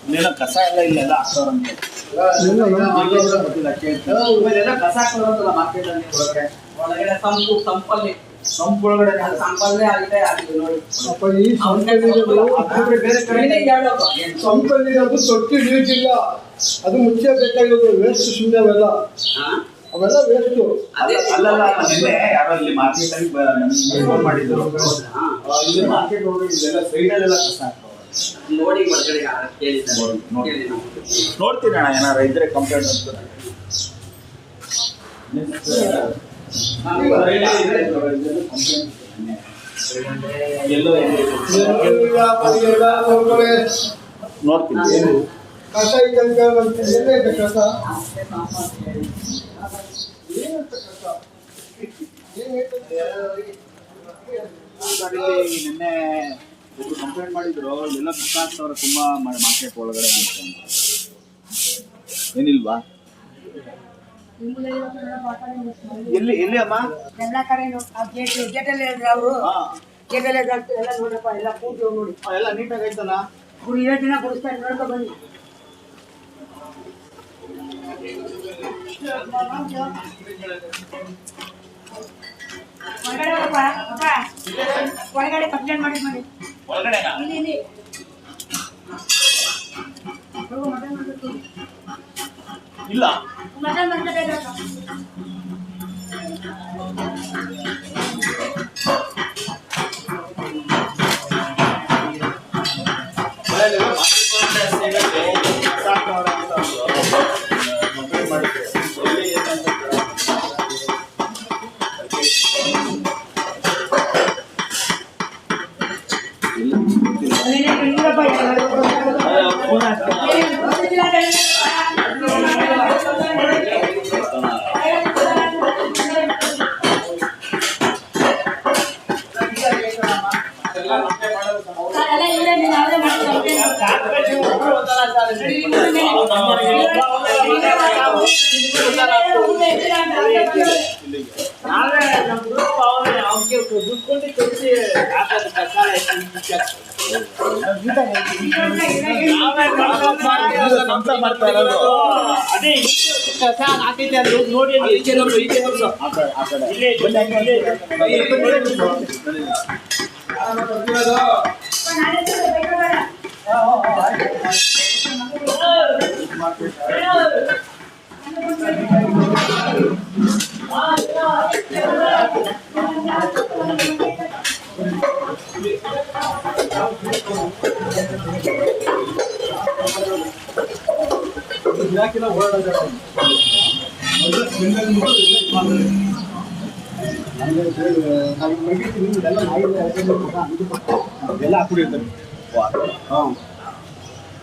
ಇಲ್ಲೆಲ್ಲ ಕಸ ಎಲ್ಲ ಇಲ್ಲೆಲ್ಲ ಹಾಕ್ತಾರಂತೆ. ಕಸ ಹಾಕ್ತಾರಂತಲ್ಲ ಮಾರ್ಕೆಟ್ ಅಲ್ಲಿ ಒಳಗಡೆ ಸಂಪಲ್ಲಿ ಸಂಪೊಳಗಡೆ ಸಂಪಲ್ಲೇ ಆಗಿದೆ ನೋಡಿ. ಸಂಪಲ್ಲಿರೋದು ತೊಟ್ಟಿ ನೀರಿಲ್ಲ, ಅದು ಮುಚ್ಚಬೇಕಾಗಿರೋದು. ವೇಸ್ಟ್ ಸುಮ್ಮನೆ ಅವೆಲ್ಲ ವೇಸ್ಟು. ಅಲ್ಲಲ್ಲ ಯಾರೋ ಇಲ್ಲಿ ಮಾರ್ಕೆಟ್ ಅಲ್ಲಿ ಫೋನ್ ಮಾಡಿದ್ರು. ಇಲ್ಲಿ ಮಾರ್ಕೆಟ್ ಹೋಗಿ ಇಲ್ಲೆಲ್ಲ ಸೈಡಲ್ಲೆಲ್ಲ ಕಸ ಹಾಕ್ತಾರೆ ನೋಡಿ. ಹೊರಗಡೆ ನೋಡ್ತೀನಿ ಅಣ್ಣ, ಏನಾರ ಇದ್ರೆ ಕಂಪ್ಲೇಂಟ್ ಅಂತ. ನೋಡ್ತೀನಿ ಕಸ ಇದ್ದಂಗೆ ಕಸ ನಿನ್ನೆ ಒಬ್ರು ಕಂಪ್ಲೇಂಟ್ ಮಾಡಿದ್ರು, ಎಲ್ಲ ಕಸ ಹಾಕ್ತವ್ರೆ ತುಂಬಾ ಮಾರ್ಕೆಟ್ ಒಳಗಡೆ ಅಂತ. ಏನಿಲ್ವಾ? ಎಲ್ಲಿ ಎಲ್ಲಿ ಅಮ್ಮ? ಎಲ್ಲ ಕಡೆ ಗೇಟಲ್ಲಿ ಅವರು ಗೇಟಲ್ಲಿ ಎಲ್ಲ ನೋಡ್ರಪ್ಪ, ಎಲ್ಲ ಕೂತು ನೋಡಿ. ಎಲ್ಲ ನೀಟಾಗಿ ಆಯ್ತಲ್ಲ? 7 ದಿನ ಕುಡಿಸ್ತಾರೆ, ನೋಡ್ಕೊ ಬನ್ನಿ. ಹೊರಗಡೆ ಒಳಗಡೆ ಕಂಪ್ಲೇಂಟ್ ಮಾಡಿ ಇಲ್ಲಿ ಇಲ್ಲ ಮಟನ್ ಮಾಡ್ತಾರೆ.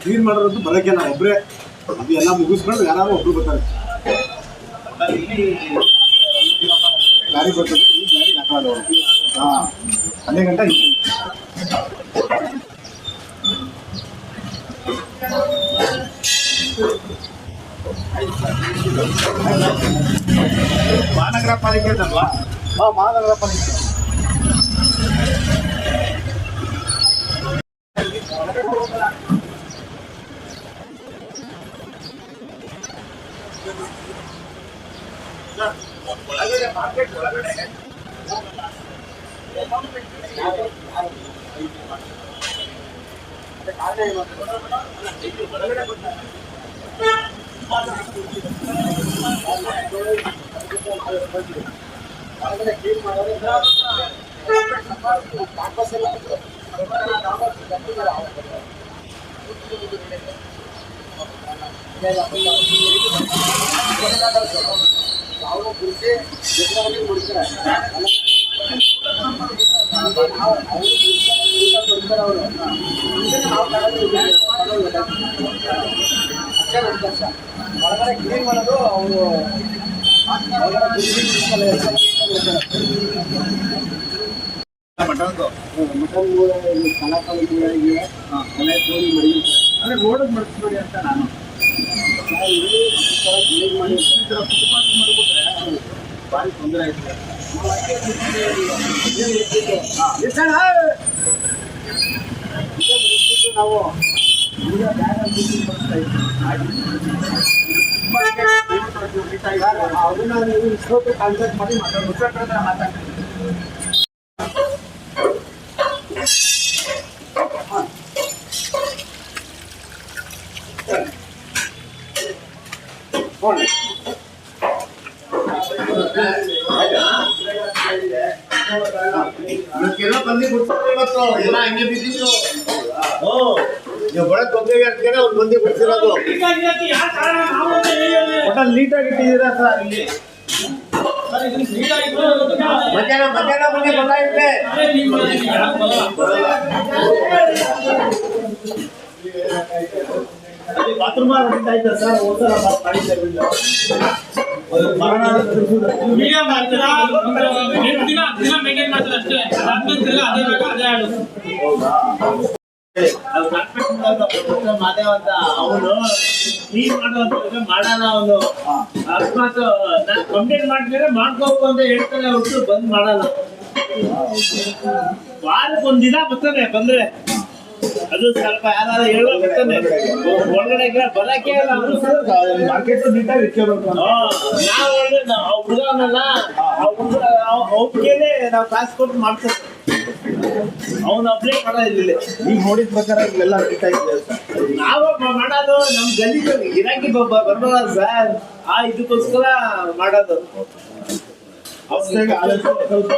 ಕ್ಲೀನ್ ಮಾಡೋದು ಬರೋಕೆ ನಾವು ಒಬ್ಬರೇ, ಅದು ಎಲ್ಲ ಮುಗಿಸ್ಕೊಂಡು ಯಾರು ಒಬ್ರು ಬರ್ತಾರೆ. ಗಾಡಿ ಬರ್ತದೆ, ಈ ಗಾಡಿ ಹಾಕೋದು. 12 ಗಂಟೆ ಮಹಾನಗರ ಪಾಲಿಕೆ ಅಂತಲ್ವಾ? ಮಹಾನಗರ ಪಾಲಿಕೆ. ಒಳಗಡೆ ಮಾರ್ಕೆಟ್ ಒಳಗಡೆ ಕ್ಲೀನ್ ಮಾಡೋದ್ರಿಂದ ಅವರು ಗುರುಸಿ ಮಾಡ್ತಾರೆ. ಒಳಗಡೆ ಕ್ಲೀನ್ ಮಾಡೋದು ಅವರು ಮಟನ್ ಕಲಾಕಾಲಗಳಿಗೆ ತಲೆ ಕೋಳಿ ಮಡಗಿರ್ತಾರೆ. ಅಂದರೆ ರೋಡಿಗೆ ಮಡಿಸ್ಬೇಡಿ ಅಂತ ನಾನು ಕ್ಲೀನ್ ಮಾಡಿ ಮಾಡಿಬಿಟ್ರೆ ಭಾರಿ ತೊಂದರೆ ಆಯ್ತು. ನಾವು ಈಗ ಬ್ಯಾಗಲ್ಲಿ ಬರ್ತಾ ಇದ್ವಿ. ಅದನ್ನ ನೀವು ಇಷ್ಟೊತ್ತು ಕಾಂಟ್ಯಾಕ್ಟ್ ಮಾಡಿ ಮಾತಾಡ್ತೀವಿ. ಇವತ್ತೆಲ್ಲ ಬಂದು ಬಿಡ್ತಾರೆ ಇವತ್ತು ಎಲ್ಲ ಹಂಗೆ ಬಿದ್ದಿತ್ತು. ನೀವು ಬಡ ತೊಂದರೆಗೆ ಹಾಕ್ತಾರೆ ಅವ್ರು ಬಂದು ಬಿಡ್ತಿರೋದು. ಒಟ್ಟಲ್ಲಿ ನೀಟಾಗಿ ಇಟ್ಟಿದ್ದೀರಾ ಸರ್ ಇಲ್ಲಿ. ಮಧ್ಯಾಹ್ನ ಬಂದು ಗೊತ್ತಾಗುತ್ತೆ. ಬಾತ್ರೂಮ್ ಆಯ್ತಾ ಸರ್? ಹೋದ್ಸಲ ಮಾಡಿದ್ದೆ ವಿಡಿಯೋ. ವಿಡಿಯೋ ಮಾಡ್ತೀರಾ? ದಿನ ಮೇಂಟೈನ್ ಮಾಡ್ತಾರೆ ಅಷ್ಟೇ. ಅದಾದ್ಮೇಲೆ ತಿರ್ಗಾ ಅದೇ ಬೇಗ ಅದೇ ಆಡು. ಹೌದಾ? ಮಾದೇವ ಅಂತ ಅವನು ಕ್ಲೀನ್ ಮಾಡುವಂತ ಮಾಡಲ್ಲ. ಅವನು ಅಕಸ್ಮಾತ್ ನಾನು ಕಂಪ್ಲೇಂಟ್ ಮಾಡಿದ್ರೆ ಮಾಡ್ಕೋಬೇಕು ಅಂತ ಹೇಳ್ತಾನೆ ಹೊರತು ಬಂದ್ ಮಾಡಲ್ಲ. ವಾರಕ್ಕೊಂದ್ ದಿನ ಬರ್ತಾನೆ. ಬಂದ್ರೆ ಅದು ಸ್ವಲ್ಪ ಯಾರು ಹೇಳೋ ಬರ್ತಾನೆ. ಒಳಗಡೆ ಬರಕ್ಕೆ ಮಾರ್ಕೆಟ್ ನೀಟಾಗಿ ಇಟ್ಕೋಬೇಕು. ನಾವು ಒಳ್ಳೆ ಹುಡುಗನಲ್ಲ, ಅವ್ರಿಗೆ ನಾವು ಕಾಸು ಕೊಟ್ಟು ಮಾಡ್ತೇವೆ. ಅವನು ಅಪ್ಡೇಟ್ ಮಾಡೋದಿಲ್ಲ. ಈಗ ನೋಡಿದ ಪ್ರಕಾರ ಇಲ್ಲೆಲ್ಲ ನೀಟಾಗಿದೆ ಸರ್. ನಾವು ಮಾಡೋದು ನಮ್ ಗಲೀಜು ಗಿರಾಕಿ ಬರ್ಬಾರ ಸರ್. ಇದಕ್ಕೋಸ್ಕರ ಮಾಡೋದು. ಹೊಸ್ದಾಗಿ ಆದಷ್ಟು ಸ್ವಲ್ಪ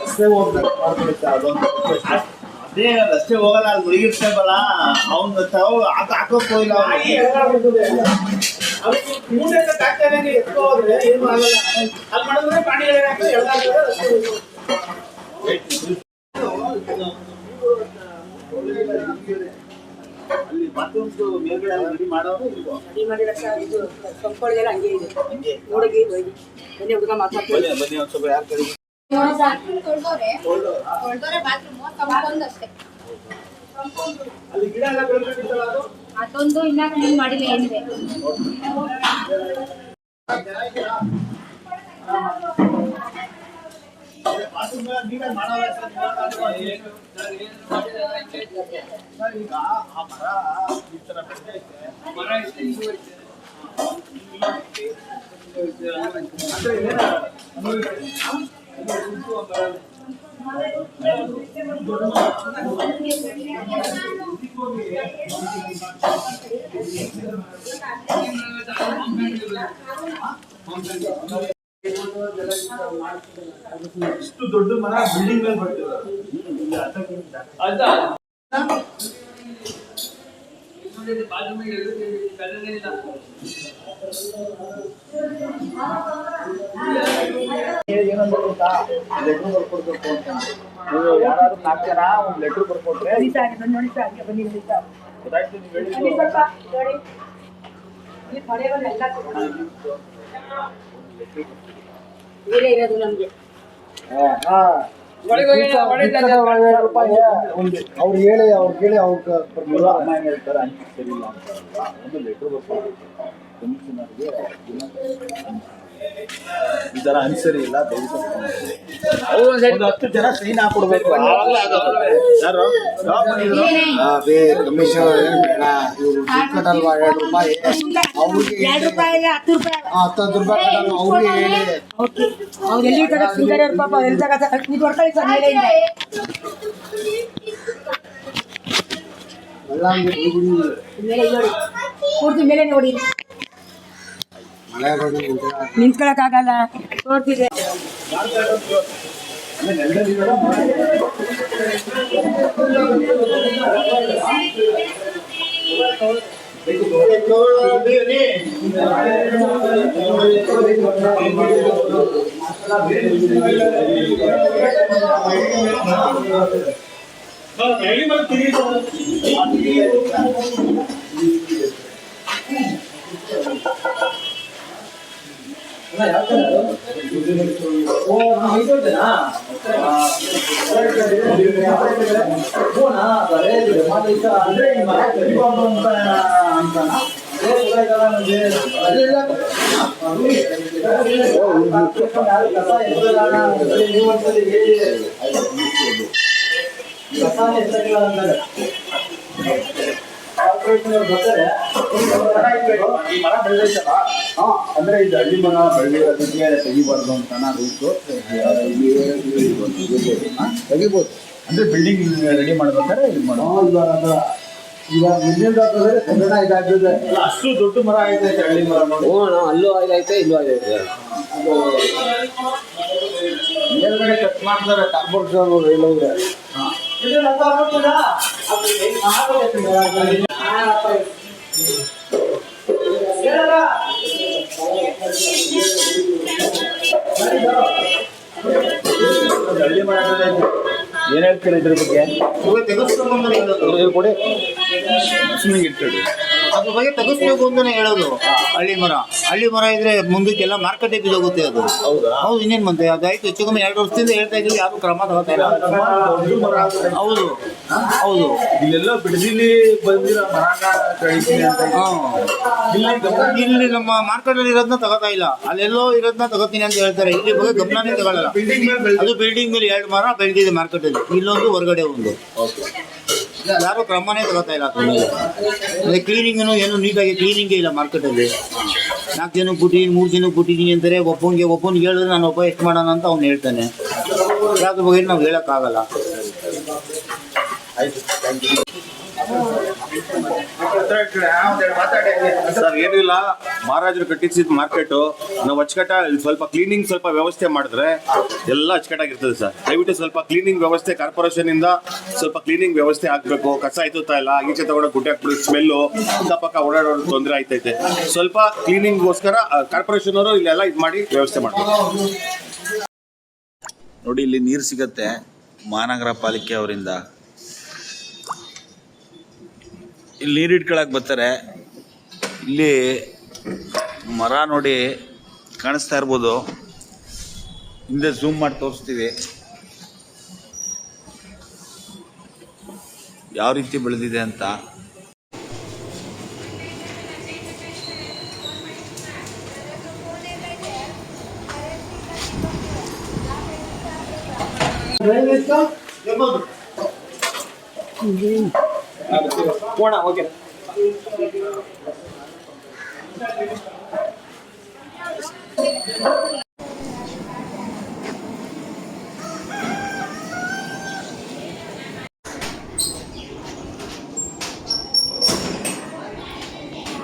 ಹೊಸ್ದಾಗಿ ಹೋಗ್ಬೇಕು ಮಾಡ್ಬೇಕು ಸರ್. ಅದೊಂದು ಅದೇ ರಸ್ತೆ ಹೋಗಲ್ಲ, ಅಲ್ಲಿ ಮುಳುಗಿರ್ತಾವಲ್ಲ ಅವ್ನ ಹಾಕೋಕ್ ಹೋಗಿಲ್ಲ. ಎತ್ಕೋದ್ರೆ ಏನು ಆಗಲ್ಲ. ಅಲ್ಲಿ ಮಾಡಿದ್ರೆ ಪ್ರಾಣಿಗಳೇನಾಗ್ತದೆ ಎಲ್ಲ ಅಲ್ಲಿ ಬಾತ್ರೂಮ್ದು ಮೇಲ್ಗಡೆ ರೆಡಿ ಮಾಡೋರು ಇಲ್ವೋ? ರೆಡಿ ಮಾಡಿರೋ ಇದು ಸಂಪೊಳಗೆಲ್ಲ ಹಂಗೆ ಇದೆ. ನೋಡಿಗೆ ಬನ್ನಿ ಹುಡುಗ ಮಾತಾಡ್ತೀವಿ. ಬನ್ನಿ ಒಂದು ಸ್ವಲ್ಪ ಯಾರು ಕರೀ. ತೊಳ್ದೋರೆ ಬಾತ್ರೂಮ್ ಸಂಪೊಂದಷ್ಟೇ. ಅಲ್ಲಿ ಗಿಡ ಎಲ್ಲ ಬೆಳ್ಕೊಂಡಿತ್ತಲ್ಲ ಅದು? ಅದೊಂದು ಇನ್ನ ಕ್ಲೀನ್ ಮಾಡಿಲ್ಲ ಏನಿದೆ. ಬಾತ್ರೂಮ್ ನೀವೇ ಮಾಡೋಲ್ಲ ಸರ್? ಸರ್ ಈಗ ಆ ಮರ ಈ ಥರ ಬೆಳೆದೈತೆ. ಇಷ್ಟು ದೊಡ್ಡ ಮರ ಬಿಲ್ಡಿಂಗ್ ಮೇಲೆ ಬರ್ತಿರೋದು. ಏನಂದ್ರೆ ಗೊತ್ತಾ, ಲೆಟ್ರ್ ಬರ್ಕೊಡ್ಬೇಕು ಅಂತಂದ್ರೆ ನೀವು ಯಾರಾದ್ರೂ ಹಾಕ್ತಾರಾ? ಒಂದು ಲೆಟ್ರ್ ಬರ್ಕೊಟ್ರೆ ಬನ್ನಿ ಸರ್, ನೋಡಿ ಸರ್, ಹಂಗೆ ಬನ್ನಿ ನೋಡಿ ಸರ್. ಗೊತ್ತಾಯ್ತು. ನೀವು ಬನ್ನಿ ಹೇಳಿದ್ದು ಸ್ವಲ್ಪ ನೋಡಿ. ಇಲ್ಲಿ ಪಡೆಯೋದು ಎಲ್ಲ ಬೇರೆ ಇರೋದು ನಮಗೆ. ಅವ್ರು ಹೇಳಿ ಅವ್ರಿಗೆ ಇವರು ಅಮ್ಮ ಏನು ಹೇಳ್ತಾರೆ ಅಂತ ಸರಿ ಇಲ್ಲ ಅಂತ ಒಂದು ಲೆಟ್ರ್ ಬರ್ಕೊಡ್ಬೇಕು ಕಮಿಷನರ್ಗೆ. ಈ ಥರ ಅನ್ಸರಿ ಇಲ್ಲ, ದಯವಿಟ್ಟು ಒಂದು 10 ಜನ ಸೈನ್ ಹಾಕೊಡ್ಬೇಕು. ಯಾರು ಜಾಬ್ ಮಾಡಿದ್ರು? ಕಟ್ಟಲ್ವಾ 2 ರೂಪಾಯಿ ಅವ್ರಿಗೆ 2 ರೂಪಾಯಿ ಇಲ್ಲ, 10 ರೂಪಾಯಿ. 10 ರೂಪಾಯಿ ಕಟ್ಟಲ್ಲ ಅವ್ರಿಗೆ ಹೇಳಿ. ಅವ್ರು ಎಲ್ಲಿ ತಗ ಸಿಂಗರ್ ಪಾಪ ಎಲ್ಲಿ ತಗ ನೀವು ಬರ್ಕೊಳ್ಳಿ ಸರ್ ಮೇಲೆಯಿಂದ. ಮೇಲೆ ನೋಡಿ, ಪೂರ್ತಿ ಮೇಲೆ ನೋಡಿ. ನಿಂತ್ಕೊಳಕ್ಕಾಗಲ್ಲ, ತೋರ್ತಿದೆ. ಅಂದ್ರೆ ಈ ಮರ ಬೆಳೆದೈತಲ್ಲ ಅಂದ್ರೆ ಇದು ಹಳ್ಳಿ ಮರ ಬೆಳೆದಿರೋದಕ್ಕೆ ತೆಗಿಬಾರ್ದು ಅಂತ ರೂಲ್ಸು ತೆಗಿಬೋದು. ಅಂದ್ರೆ ಬಿಲ್ಡಿಂಗ್ ರೆಡಿ ಮಾಡ್ಬೇಕಾದ್ರೆ ಇದು ಮಾಡೋ ಇವಾಗ ಇನ್ನೊಂದು ಕನ್ನಡ ಇದಾಗ್ತದೆ. ಅಷ್ಟು ದೊಡ್ಡ ಮರ ಐತೆ ಹಳ್ಳಿ ಮರ ನೋಡಿ. ಅಲ್ಲೂ ಆಗೈತೆ ಇಲ್ಲೂ ಆಗೈತೆ. ಮೇಲ್ಗಡೆ ಕಟ್ ಮಾಡ್ತಾರೆ ಕಾರ್ಪೊರೇಷನ್ ಎಲ್ಲೋದ್ರೆ. ಹಳ್ಳಿ ಮರ ಏನ್ ಹೇಳ್ತೀರ ಇದ್ರ ಬಗ್ಗೆ? ತೆಗೆಸ್ಕೊಂಡ್ಬಂದ್ರೆ ಹೇಳೋದು ಕೊಡಿ ಸುಮ್ಮನೆ ಇಟ್ಕೊಳ್ಳಿ. ಅದ್ರ ಬಗ್ಗೆ ತೆಗಿಸ್ಬೇಕು ಅಂತಾನೆ ಹೇಳೋದು. ಹಳ್ಳಿ ಮರ ಇದ್ರೆ ಮುಂದಕ್ಕೆಲ್ಲ ಮಾರ್ಕೆಟ್ ಬಿದ್ದೋಗುತ್ತೆ ಅದು. ಹೌದು, ಇನ್ನೇನು ಮತ್ತೆ ಅದಾಯ್ತು. ಹೆಚ್ಚು ಕಮ್ಮಿ 2 ವರ್ಷದಿಂದ ಹೇಳ್ತಾ ಇದ್ದೀವಿ, ಯಾರು ಕ್ರಮ ತಗೋತಾ ಇಲ್ಲ. ಹೌದು ಹೌದು, ಇಲ್ಲೆಲ್ಲ ಬಿಡದಿಲಿ ಬಂದಿರೋ ಮರನ ಕಳಿತೀನಿ ಅಂತ ಇಲ್ಲಿ ನಮ್ಮ ಮಾರ್ಕೆಟ್ ಅಲ್ಲಿ ಇರೋದನ್ನ ತಗೋತಾ ಇಲ್ಲ, ಅಲ್ಲೆಲ್ಲೋ ಇರೋದನ್ನ ತಗೋತೀನಿ ಅಂತ ಹೇಳ್ತಾರೆ. ಇಲ್ಲಿ ಬಗ್ಗೆ ಗಮನನೇ ತಗೊಳ್ಳಲ್ಲ. ಅದು ಬಿಲ್ಡಿಂಗ್ ಮೇಲೆ 2 ಮರ ಬೆಳೆದಿದೆ ಮಾರ್ಕೆಟ್ ಅಲ್ಲಿ, ಇಲ್ಲೊಂದು ಹೊರಗಡೆ ಒಂದು. ಯಾರು ಕ್ರಮನೇ ತಗೋತಾ ಇಲ್ಲ. ಮತ್ತೆ ಕ್ಲೀನಿಂಗನು ಏನು ನೀಟಾಗಿ ಕ್ಲೀನಿಂಗೇ ಇಲ್ಲ ಮಾರ್ಕೆಟಲ್ಲಿ. 4 ಜನಕ್ಕೆ ಕೊಟ್ಟಿದ್ದೀನಿ, 3 ಜನಕ್ಕೆ ಕೊಟ್ಟಿದ್ದೀನಿ ಅಂತಾರೆ. ಒಬ್ಬನಿಗೆ ಹೇಳಿದ್ರೆ ನಾನು ಒಬ್ಬ ಎಷ್ಟು ಮಾಡೋಣ ಅಂತ ಅವ್ನು ಹೇಳ್ತಾನೆ. ಯಾವ್ದ್ರ ಬಗ್ಗೆ ನಾವು ಹೇಳೋಕ್ಕಾಗಲ್ಲ. ಸರ್ ಏನಿಲ್ಲ, ಮಹಾರಾಜರು ಕಟ್ಟಿಸಿದ ಮಾರ್ಕೆಟು ನಾವು ಅಚ್ಚುಕಟ್ಟ ಸ್ವಲ್ಪ ಕ್ಲೀನಿಂಗ್ ಸ್ವಲ್ಪ ವ್ಯವಸ್ಥೆ ಮಾಡಿದ್ರೆ ಎಲ್ಲ ಅಚ್ಚುಕಟ್ಟಾಗಿರ್ತದೆ ಸರ್. ದಯವಿಟ್ಟು ಸ್ವಲ್ಪ ಕ್ಲೀನಿಂಗ್ ವ್ಯವಸ್ಥೆ ಕಾರ್ಪೊರೇಷನ್ ಇಂದ ಸ್ವಲ್ಪ ಕ್ಲೀನಿಂಗ್ ವ್ಯವಸ್ಥೆ ಆಗಬೇಕು. ಕಸ ಎತ್ತುತ್ತಾ ಇಲ್ಲ, ಈಚೆ ತಗೊಂಡು ಗುಡ್ಡೆ ಹಾಕ್ಬಿಟ್ಟು ಸ್ಮೆಲ್ಲು ಅಕ್ಕಪಕ್ಕ ಓಡಾಡೋದು ತೊಂದರೆ ಆಯ್ತೈತೆ. ಸ್ವಲ್ಪ ಕ್ಲೀನಿಂಗ್ಗೋಸ್ಕರ ಕಾರ್ಪೊರೇಷನ್ ಅವರು ಇಲ್ಲೆಲ್ಲ ಇದು ಮಾಡಿ ವ್ಯವಸ್ಥೆ ಮಾಡಬೇಕು. ನೋಡಿ, ಇಲ್ಲಿ ನೀರು ಸಿಗತ್ತೆ ಮಹಾನಗರ ಪಾಲಿಕೆ ಅವರಿಂದ. ಇಲ್ಲಿ ನೀರು ಇಟ್ಕೊಳಕ್ಕೆ ಬರ್ತಾರೆ. ಇಲ್ಲಿ ಮರ ನೋಡಿ ಕಾಣಿಸ್ತಾ ಇರ್ಬೋದು, ಹಿಂದೆ ಝೂಮ್ ಮಾಡಿ ತೋರಿಸ್ತೀವಿ ಯಾವ ರೀತಿ ಬೆಳೆದಿದೆ ಅಂತ.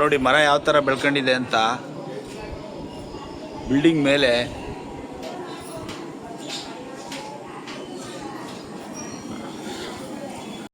ನೋಡಿ ಮರ ಯಾವ ಥರ ಬೆಳ್ಕೊಂಡಿದೆ ಅಂತ. ಬಿಲ್ಡಿಂಗ್ ಮೇಲೆ